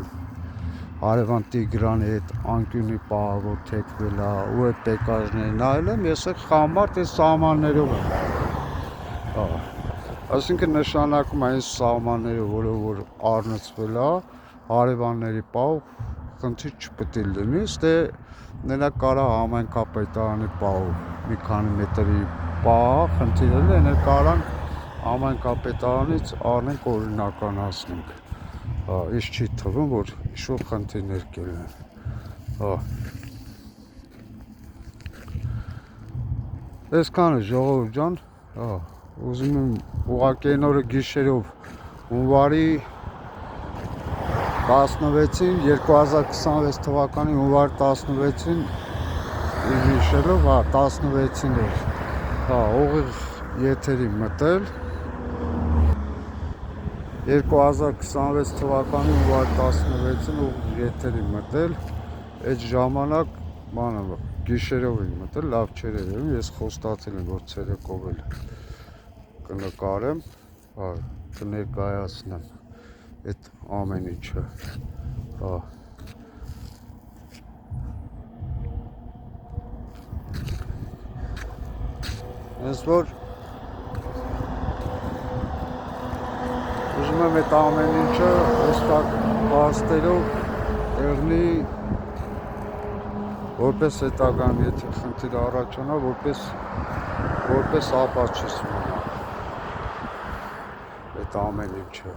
հարևան Տիգրանի հետ անկյունի պահը որ թեքվել է ու այդ պեկաժներին նայել եմ, ես էլ խամարդ այս սահմաններով եմ, այսինքն նշանակում այն սահմանները, որով որ առնցվել է, հարևանների պահով խնդիր չպետք է լինի, ստե նենակ կարա համայնքապետարանի պահով մի քանի մետրի պահ խնդիրել են, կարան համայնքապետարանից առնենք օրինականացնենք, իս չի թվում, որ ինչ-որ խնդիրներ կլինեն, Այսքանը ժողովուրդ ջան, ուզում եմ ուղղակի այն օրը գիշերով հունվարի 16-ին 2026 թվականի հունվարի 16-ին հիշելով, 16-ին էր, ուղիղ եթերի մտել 2026 թվականի հունվարի 16-ին ուղիղ եթերի մտել, այդ ժամանակ գիշերով եմ մտել, լավ չէր երևում, ես խոստացել եմ, որ ցերեկով էլ կնկարեմ, կներկայացնեմ այդ ամեն ինչը, հենց որ ուզում եմ այդ ամեն ինչը հստակ փաստերով եղնի, որպես հետագայում, եթե խնդիր առաջանա, որպես ապացույց մնա այդ ամեն ինչը։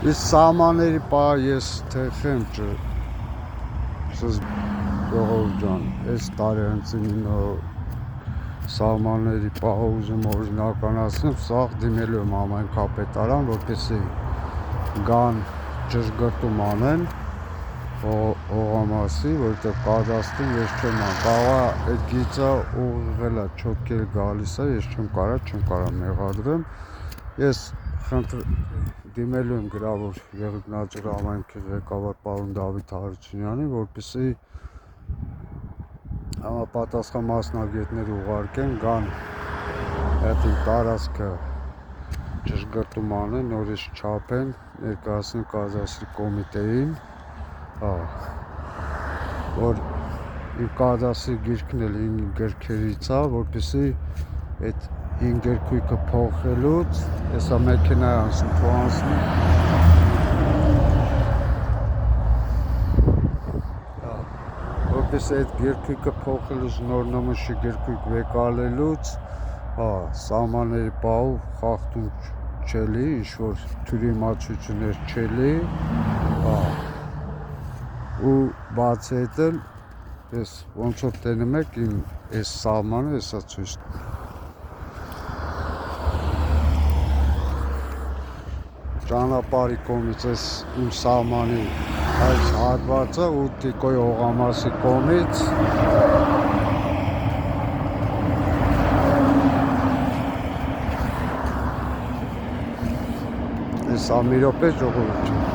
Իսկ սահմանների պահ ես թեխեմ ժողովուրդ ջան, այս տարի հենց սահմանների պահը ուզում օրինականացնեմ, սաղ դիմելու եմ համայնքապետարան, որպեսզի գան ճշգրտում անեն հողամասի, որովհետև կադաստրին ես չեմ կարող այդ գիծը ուղղելա չոքել գալիս է, ես չեմ կարա մեղադրեմ, ես դիմելու եմ գրավոր Եղեգնաձոր համայնքի ղեկավար պարոն Դավիթ Հարությունյանին, որպեսզի համապատասխան մասնագետներ ուղարկեն, գան այդ տարածքը ճշգրտում անեն, նորից չափեն, ներկայացնեն կադաստրի կոմիտեին, որ իր կադաստրի գիրքն էլ 5 գրքերից է, որպեսզի այդ 5 գրքույկը փոխելուց, հեսա մեքենա անցնում, որպեսզի այդ գրքույկը փոխելուց, նոր նմուշի գրքույկ վեկալելուց, սահմանների պահով խախտում չելի, ինչ-որ թյուրիմացություններ չելի, ու բացի հետ էլ, ես ոնց որ տենում եք իմ այս սահմանը, հեսա ցույց ճանապարհի կողմից այս իմ սահմանի այս հատվածը ու Տիկոյի հողամասի կողմից այս մի րոպե ժողովուրդ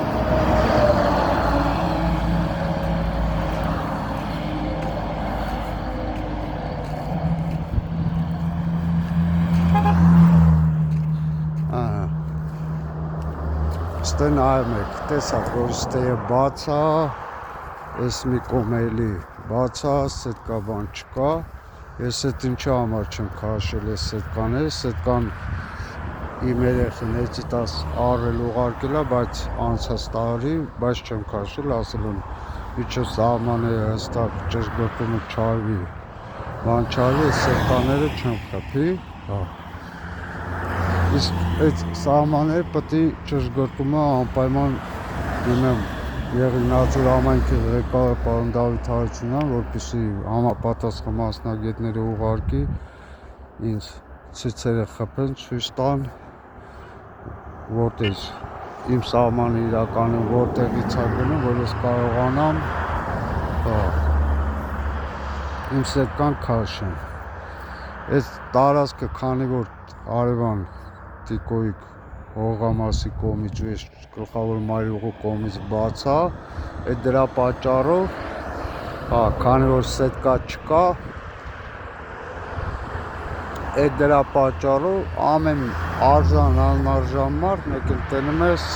Ստե նայում եք, տեսակ, որ ստեյը բաց է, ես մի կոմելի բաց է, սետկա բան չկա, ես էտ ինչի համար չեմ քաշել ես սետկաները, սետկան իմ երեխին էցի 10 առել ուղարկել է, բայց անցած տարի, բայց չեմ քաշել, ասել եմ, իչը սահմանները հստակ ճշգրտումը չարվի, բան չարվի, ես սետկաները չեմ խփի, Իսկ այդ սահմանները պետք է ճշգրտումը անպայման դիմեմ Եղեգնաձոր համայնքի ղեկավար պարոն Դավիթ Հարությունյան, որպեսզի համապատասխան մասնագետները ուղարկի ինձ ցույցերը խփեն, ցույց տան, որտեղ իմ սահմանը իրականում որտեղից է գնում, որ ես կարողանամ իմ սետկան քաշեմ։ Այս տարածքը, քանի որ հարևան Տիկոյի հողամասի կողմից ու ես գլխավոր մայրուղու կողմից բաց է, այդ դրա պատճառով, քանի որ սետկա չկա, այդ դրա պատճառով ամեն արժան, անարժան մարդ մեկ էլ տենում ես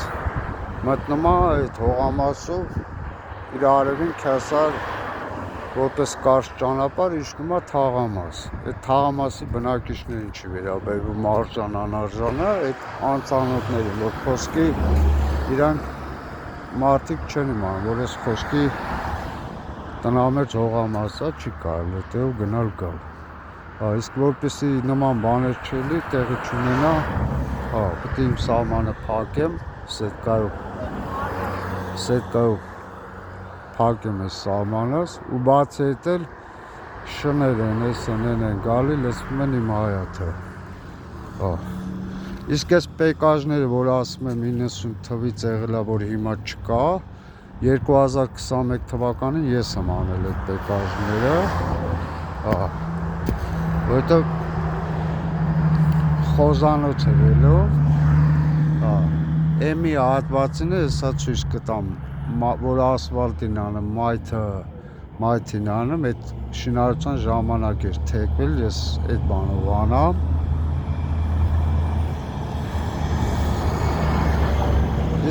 մտնում է այդ հողամասով իր արևին քյասար որպես կարճ ճանապարհ իջնում է թաղամաս։ Այդ թաղամասի բնակիչներին չի վերաբերվում արժան անարժանը, այդ անծանոթներին, որ խոսքի իրանք մարդիկ չեն իմանում, որ այս խոսքի տնամերձ հողամասա չի կարելի այդտեղ գնալ գալ։ Իսկ որպեսզի նման բաներ չլինի, տեղի չունենա, պետք է իմ սահմանը փակեմ, սետկայով փակեմ այս սահմանս ու բացի այդ էլ շներ են, են գալի, լսվում են իմ հայաթը։ Իսկ այս պեկաժները, որ ասում եմ 90 թվից եղել է, որ հիմա չկա, 2021 թվականին ես եմ անել այդ պեկաժները, որովհետև խոզանոց էր ելում, էմի հատվածին է հեսա ցույց կտամ, որ ասվալտին անում, մայթին անում, այդ շինարարության ժամանակ էր թեքվել, ես այդ բանով անամ։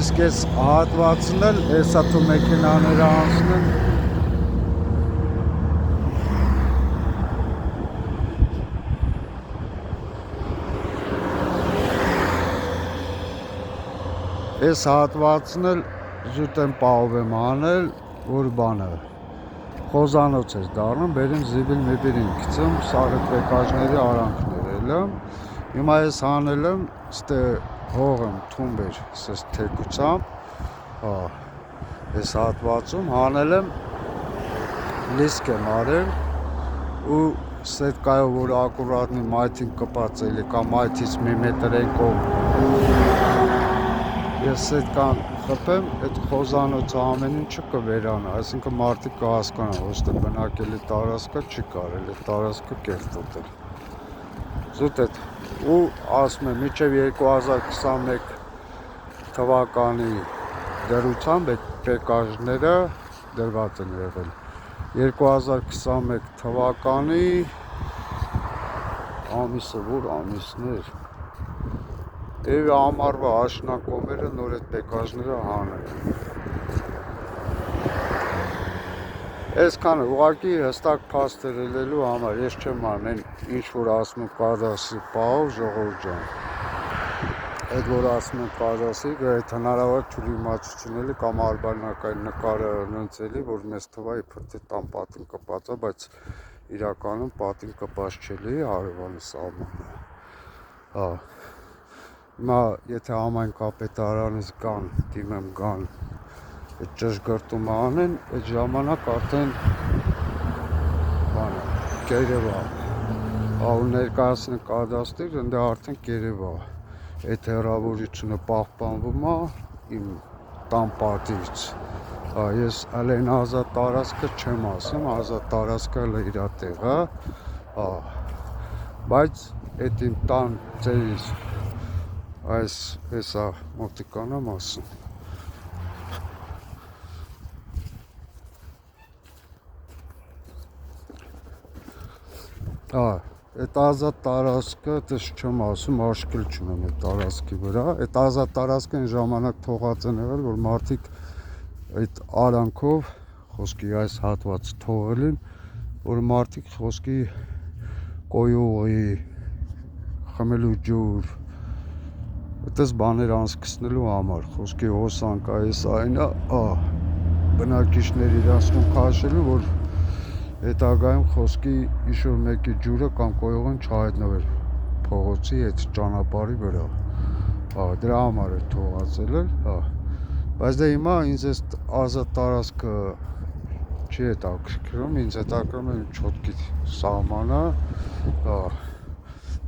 Իսկ այս հատվածն էլ հեսա թու մեքենաները անցնեն, այս հատվածն էլ զուտ եմ պահով եմ անել, որ բանը խոզանոց էր դառնում, բերեմ զիբիլ մեբիրին գցում, սաղը պեկաժների արանքներ եմ, հիմա ես հանել եմ, ստե հող եմ թումբ էր, սես թեկուցամբ, այս հատվածում հանել եմ, լիսկ եմ արել ու սետկայով, որ ակուրատնի մայթին կպած էլի, կամ մայթից մի մետր եկով ես սետկան խփեմ, այդ խոզանոցը ամեն ինչը կվերանա, այսինքն մարդիկ կհասկանան, ոչ թե բնակելի տարածքը չի կարել, այդ տարածքը կերտոտել։ Զուտ այդ ու ասում եմ, մինչև 2021 թվականի դրությամբ այդ պեկաժները դրված են եղել։ 2021 թվականի ամիսը, որ ամիսն էր, Եվ ամառվա աշնակոմերը նոր այդ պեկաժները հանել։ Այսքանը ուղղակի հստակ փաստեր ելելու համար, ես չեմ անում, ինչ որ ասում եմ կադաստրի պահով, ժողովուրդ ջան։ Այդ որ ասում եմ կադաստրի, այդ հնարավոր թյուրիմացություն էլի կամ արբանյակային նկարը ննցելի, որ մեզ թվա իբր թե տան պատին կպած է, բայց իրականում պատին կպած չելի հարևանի սահմանը։ Հիմա եթե համայնքապետարանից գան, դիմեմ գան, այդ ճշգրտումը անեն, այդ ժամանակ արդեն բանը կերևա, ու ներկայացնեն կադաստրի, ընդ արդեն կերևա, այդ հեռավորությունը պահպանվում է իմ տան պատից, ես ալեն ազատ տարածքը չեմ ասում, ազատ տարածքը հələ իր տեղը, բայց այդ իմ տան ծերից այս հեսա մոտիկան եմ ասում։ Այդ ազատ տարածքը, դες չեմ ասում, աշկել չունեմ այդ տարածքի վրա, այդ ազատ տարածքը այն ժամանակ թողած են եղել, որ մարդիկ այդ արանքով, խոսքի այս հատվածը թողել են, որ մարդիկ խոսքի կոյուղի, խմելու ջուր, այդպես բաներ անցկացնելու համար, խոսքի հոսանք այս այնա, բնակիչներ իրանցում քաշելու, որ հետագայում խոսքի ինչ-որ մեկի ջուրը կամ կոյուղն չհայտնվեր փողոցի այդ ճանապարհի վրա, դրա համար էր թողածել էլ, բայց դե հիմա ինձ այս ազատ տարածքը չի հետաքրքրում, ինձ հետաքրքրում է չոտքի սահմանը,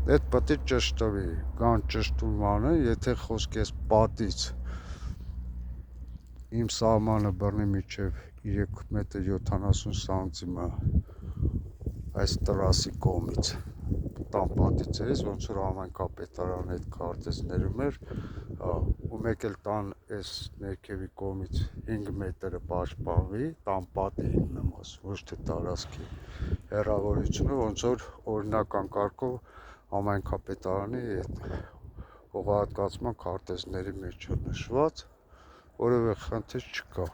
այդ պետք է ճշտվի, կան ճշտում անը, եթե խոսքի այս պատից իմ սահմանը բռնի մինչև 3 մետր 70 սանտիմը այս տրասի կողմից, տան պատից էս, ոնց որ համայնքապետարանի այդ քարտեզներում էր, ու մեկ էլ տան այս ներքևի կողմից 5 մետրը պաշտպանվի, տան պատի եմ ասում, ոչ թե տարածքի հեռավորությունը, ոնց որ օրինական կարգով համայնքապետարանի հողահատկացման քարտեզների մեջ է նշված, որևէ խնդիր չկա։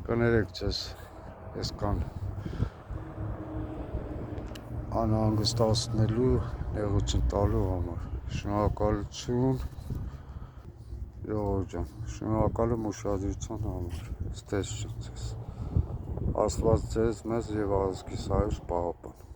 Կներեք ձեզ այսքան անհանգստացնելու նեղություն տալու համար։ Շնորհակալություն Յողոր ջան, շնորհակալ եմ ուշադրության համար, ստես ջան ձեզ, Աստված ձեզ, մեզ և ազգիս Հայոց պահապան։